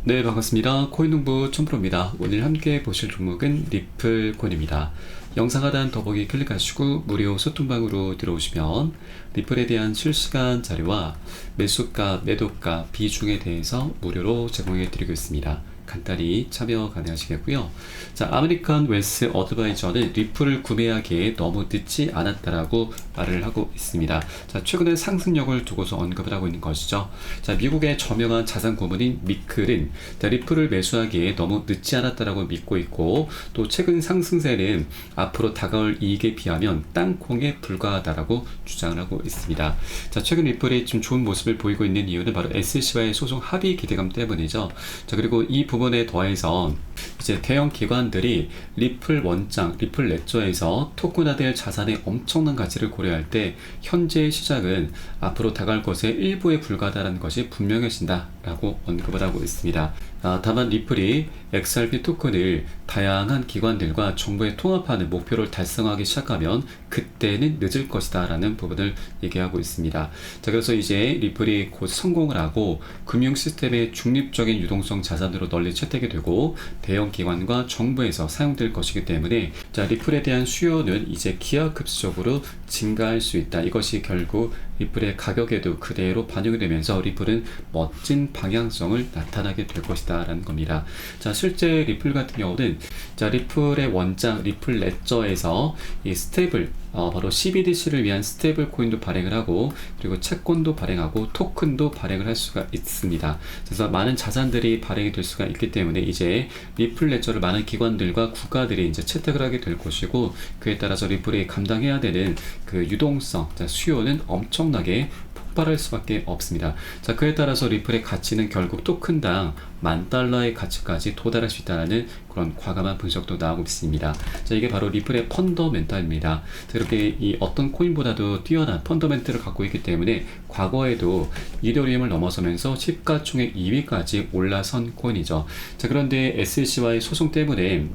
네, 반갑습니다. 코인농부 촌프로입니다. 오늘 함께 보실 종목은 리플코인입니다. 영상 하단 더보기 클릭하시고 무료 소통방으로 들어오시면 리플에 대한 실시간 자료와 매수가, 매도가, 비중에 대해서 무료로 제공해 드리고 있습니다. 간단히 참여 가능하시겠고요. 자, 아메리칸 웨스 어드바이저는 리플을 구매하기에 너무 늦지 않았다라고 말을 하고 있습니다. 자, 최근에 상승력을 두고서 언급을 하고 있는 것이죠. 자, 미국의 저명한 자산 고문인 미클은 리플을 매수하기에 너무 늦지 않았다라고 믿고 있고, 또 최근 상승세는 앞으로 다가올 이익에 비하면 땅콩에 불과하다라고 주장을 하고 있습니다. 자, 최근 리플이 좀 좋은 모습을 보이고 있는 이유는 바로 SEC와의 소송 합의 기대감 때문이죠. 자, 그리고 이 부분에 더해서 이제 대형 기관들이 리플 원장, 리플 레저에서 토큰화될 자산의 엄청난 가치를 고려할 때 현재의 시장은 앞으로 다가올 것의 일부에 불과하다는 것이 분명해진다라고 언급을 하고 있습니다. 다만 리플이 XRP 토큰을 다양한 기관들과 정부에 통합하는 목표를 달성하기 시작하면 그때는 늦을 것이다 라는 부분을 얘기하고 있습니다. 자, 그래서 이제 리플이 곧 성공을 하고 금융 시스템의 중립적인 유동성 자산으로 널리 채택이 되고 대형 기관과 정부에서 사용될 것이기 때문에, 자, 리플에 대한 수요는 이제 기하급수적으로 증가할 수 있다. 이것이 결국 리플의 가격에도 그대로 반영이 되면서 리플은 멋진 방향성을 나타나게 될 것이다 라는 겁니다. 자, 실제 리플 같은 경우는, 자, 리플의 원장 리플 레저에서 이 스테이블, 바로 CBDC를 위한 스테이블 코인도 발행을 하고, 그리고 채권도 발행하고 토큰도 발행을 할 수가 있습니다. 그래서 많은 자산들이 발행이 될 수가 있기 때문에 이제 리플 레저를 많은 기관들과 국가들이 이제 채택을 하게 될 것이고, 그에 따라서 리플이 감당해야 되는 그 유동성, 자, 수요는 엄청나게 폭발할 수밖에 없습니다. 자, 그에 따라서 리플의 가치는 결국 토큰당 $10,000의 가치까지 도달할 수 있다는 그런 과감한 분석도 나오고 있습니다. 자, 이게 바로 리플의 펀더멘탈입니다. 자, 이렇게 이 어떤 코인보다도 뛰어난 펀더멘탈을 갖고 있기 때문에 과거에도 이더리움을 넘어서면서 시가총액 2위까지 올라선 코인이죠. 자, 그런데 SEC와의 소송 때문에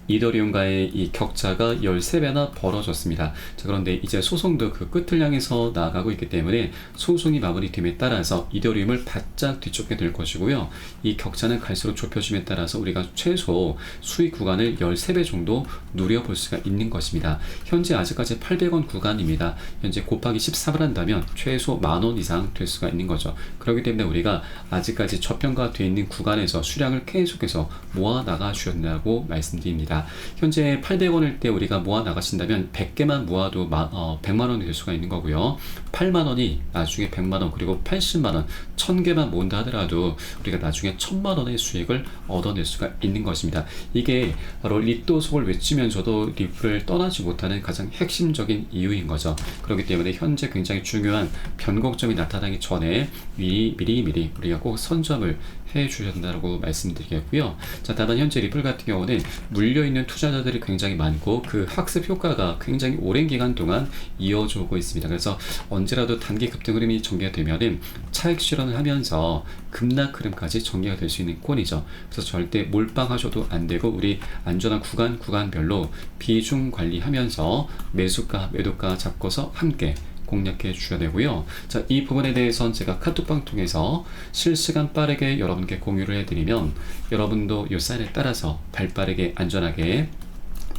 이더리움과의 이 격차가 13배나 벌어졌습니다. 자, 그런데 이제 소송도 그 끝을 향해서 나아가고 있기 때문에 소송이 마무리됨에 따라서 이더리움을 바짝 뒤쫓게 될 것이고요. 이 격차는 갈수록 좁혀짐에 따라서 우리가 최소 수익 구간을 13배 정도 누려볼 수가 있는 것입니다. 현재 아직까지 800원 구간입니다. 현재 곱하기 13을 한다면 최소 10,000원 이상 될 수가 있는 거죠. 그렇기 때문에 우리가 아직까지 저평가되어 있는 구간에서 수량을 계속해서 모아 나가 주셨다고 말씀드립니다. 현재 800원일 때 우리가 모아 나가신다면 100개만 모아도 100만원이 될 수가 있는 거고요. 8만원이 나중에 100만원, 그리고 80만원, 1000개만 모은다 하더라도 우리가 나중에 1000만원의 수익을 얻어낼 수가 있는 것입니다. 이게 바로 리또속을 외치면서도 리플을 떠나지 못하는 가장 핵심적인 이유인 거죠. 그렇기 때문에 현재 굉장히 중요한 변곡점이 나타나기 전에 미리 우리가 꼭 선점을 해 주셨다고 말씀드리겠고요. 자, 다만 현재 리플 같은 경우는 물려있는 투자자들이 굉장히 많고 그 학습 효과가 굉장히 오랜 기간 동안 이어져 오고 있습니다. 그래서 언제라도 단기 급등 흐름이 전개가 되면은 차익 실현을 하면서 급락 흐름까지 전개가 될 수 있는 코인이죠. 그래서 절대 몰빵하셔도 안 되고 우리 안전한 구간별로 비중 관리하면서 매수가, 매도가 잡고서 함께 공략해 주셔야 되고요. 자, 이 부분에 대해서는 제가 카톡방 통해서 실시간 빠르게 여러분께 공유를 해드리면 여러분도 이 사인에 따라서 발빠르게 안전하게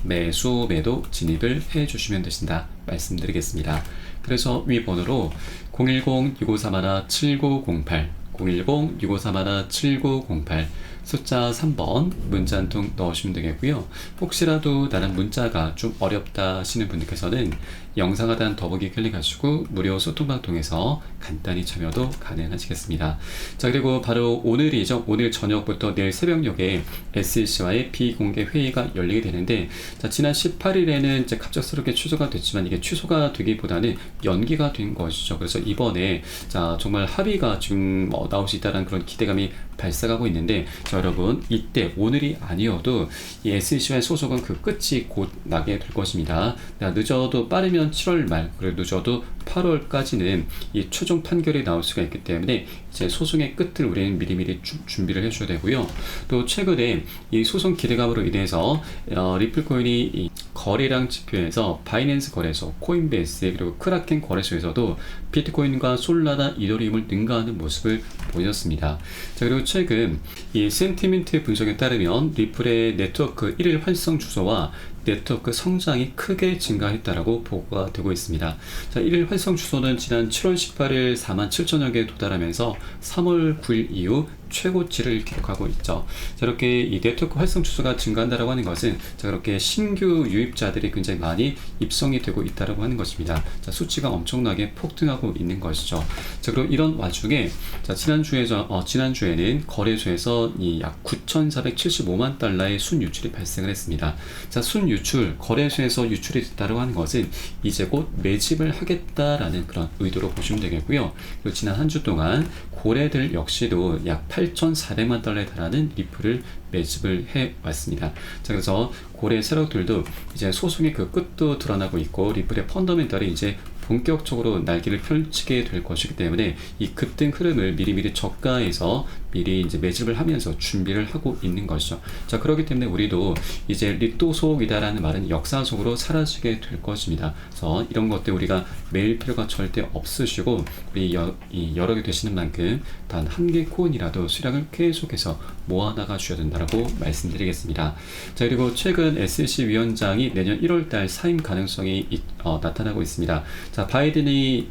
매수, 매도 진입을 해 주시면 되신다 말씀드리겠습니다. 그래서 위 번호로 010-6531-7908 010-6531-7908 숫자 3번 문자 한 통 넣으시면 되겠고요. 혹시라도 나는 문자가 좀 어렵다 하시는 분들께서는 영상 하단 더보기 클릭하시고 무료 소통방 통해서 간단히 참여도 가능하시겠습니다. 자, 그리고 바로 오늘이죠. 오늘 저녁부터 내일 새벽녘에 SEC와의 비공개 회의가 열리게 되는데, 자, 지난 18일에는 이제 갑작스럽게 취소가 됐지만 이게 취소가 되기보다는 연기가 된 것이죠. 그래서 이번에 자, 정말 합의가 지금 나올 수 있다는 그런 기대감이 발생하고 있는데, 자, 여러분, 이때 오늘이 아니어도 이 SEC와의 소송은 그 끝이 곧 나게 될 것입니다. 늦어도 빠르면 7월 말, 그리고 늦어도 8월까지는 이 최종 판결이 나올 수가 있기 때문에 이제 소송의 끝을 우리는 미리미리 준비를 해줘야 되고요. 또 최근에 이 소송 기대감으로 인해서 리플코인이 이 거래량 지표에서 바이낸스 거래소, 코인베이스, 그리고 크라켄 거래소에서도 비트코인과 솔라나 이더리움을 능가하는 모습을 보였습니다. 자, 그리고 최근 이 센티멘트 분석에 따르면 리플의 네트워크 1일 활성 주소와 네트워크 성장이 크게 증가했다라고 보고가 되고 있습니다. 자, 1일 활성 주소는 지난 7월 18일 47,000여 개에 도달하면서 3월 9일 이후 최고치를 기록하고 있죠. 자, 이렇게 이 네트워크 활성 주소가 증가한다라고 하는 것은 자, 그렇게 신규 유입자들이 굉장히 많이 입성이 되고 있다라고 하는 것입니다. 자, 수치가 엄청나게 폭등하고 있는 것이죠. 자, 그리고 이런 와중에 자, 지난주에는 거래소에서 이 약 9,475만 달러의 순유출이 발생을 했습니다. 자, 순유출, 거래소에서 유출이 됐다고 하는 것은 이제 곧 매집을 하겠다라는 그런 의도로 보시면 되겠고요. 그리고 지난 한 주 동안 고래들 역시도 약 8,400만 달러에 달하는 리플을 매집을 해왔습니다. 자, 그래서 고래 세력들도 이제 소송의 그 끝도 드러나고 있고 리플의 펀더멘털이 이제 본격적으로 날개를 펼치게 될 것이기 때문에 이 급등 흐름을 미리미리 저가에서 미리 이제 매집을 하면서 준비를 하고 있는 것이죠. 자, 그렇기 때문에 우리도 이제 리또속이다라는 말은 역사적으로 사라지게 될 것입니다. 그래서 이런 것들 우리가 매일 필요가 절대 없으시고 우리 여러 개 되시는 만큼 단 한 개 코인이라도 수량을 계속해서 모아나가 주셔야 된다라고 말씀드리겠습니다. 자, 그리고 최근 SEC 위원장이 내년 1월달 사임 가능성이 나타나고 있습니다. 자, 바이든이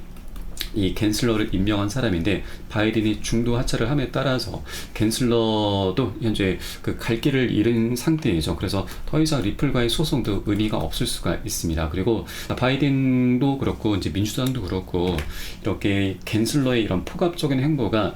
이 갠슬러를 임명한 사람인데 바이든이 중도 하차를 함에 따라서 갠슬러도 현재 그 갈 길을 잃은 상태이죠. 그래서 더 이상 리플과의 소송도 의미가 없을 수가 있습니다. 그리고 바이든도 그렇고 이제 민주당도 그렇고 이렇게 갠슬러의 이런 폭압적인 행보가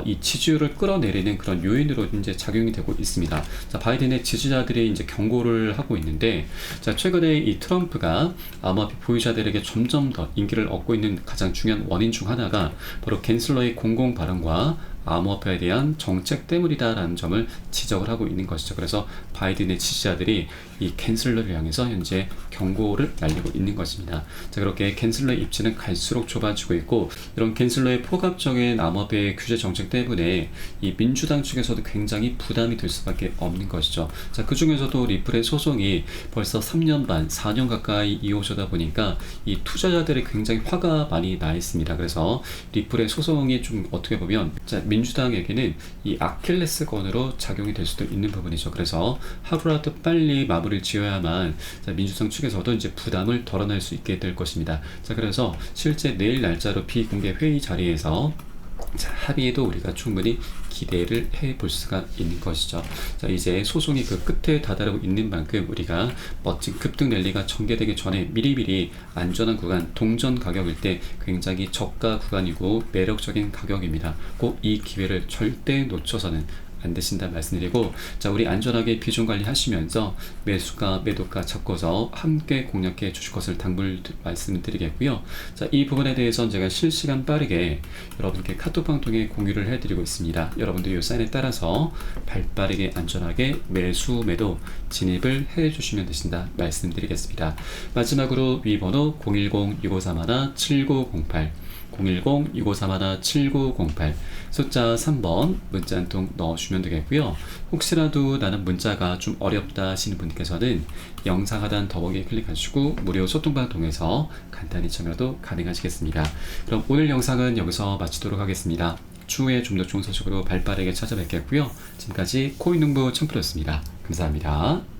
이 지지율을 끌어내리는 그런 요인으로 이제 작용이 되고 있습니다. 자, 바이든의 지지자들이 이제 경고를 하고 있는데 자, 최근에 이 트럼프가 암호화폐 보유자들에게 점점 더 인기를 얻고 있는 가장 중요한 원인 중 하나가 바로 갠슬러의 공공 발언과 암호화폐에 대한 정책 때문이다라는 점을 지적을 하고 있는 것이죠. 그래서 바이든의 지지자들이 이 갠슬러를 향해서 현재 경고를 날리고 있는 것입니다. 자, 그렇게 갠슬러의 입지는 갈수록 좁아지고 있고 이런 갠슬러의 포괄적인 암호화폐 규제 정책 때문에 이 민주당 측에서도 굉장히 부담이 될 수밖에 없는 것이죠. 자, 그 중에서도 리플의 소송이 벌써 3년 반, 4년 가까이 이어오다 보니까 이 투자자들이 굉장히 화가 많이 나 있습니다. 그래서 리플의 소송이 좀 어떻게 보면 자, 민주당에게는 이 아킬레스건으로 작용이 될 수도 있는 부분이죠. 그래서 하루라도 빨리 마무리를 지어야만 자, 민주당 측에서도 이제 부담을 덜어낼 수 있게 될 것입니다. 자, 그래서 실제 내일 날짜로 비공개 회의 자리에서 자, 합의에도 우리가 충분히 기대를 해볼 수가 있는 것이죠. 자, 이제 소송이 그 끝에 다다르고 있는 만큼 우리가 멋진 급등 랠리가 전개되기 전에 미리미리 안전한 구간, 동전 가격일 때 굉장히 저가 구간이고 매력적인 가격입니다. 꼭 이 기회를 절대 놓쳐서는 안 되신다 말씀드리고 자, 우리 안전하게 비중 관리하시면서 매수가 매도가 잡고서 함께 공략해 주실 것을 말씀드리겠고요. 자, 이 부분에 대해서는 제가 실시간 빠르게 여러분께 카톡방 통해 공유를 해드리고 있습니다. 여러분들 이 사인에 따라서 발빠르게 안전하게 매수 매도 진입을 해 주시면 되신다 말씀드리겠습니다. 마지막으로 위 번호 010-6531-7908 010-6531-7908 숫자 3번 문자 한 통 넣어주시면 되겠고요. 혹시라도 나는 문자가 좀 어렵다 하시는 분께서는 영상 하단 더보기에 클릭하시고 무료 소통방 통해서 간단히 참여도 가능하시겠습니다. 그럼 오늘 영상은 여기서 마치도록 하겠습니다. 추후에 좀 더 좋은 소식으로 발빠르게 찾아뵙겠고요. 지금까지 코인농부 첨프였습니다. 감사합니다.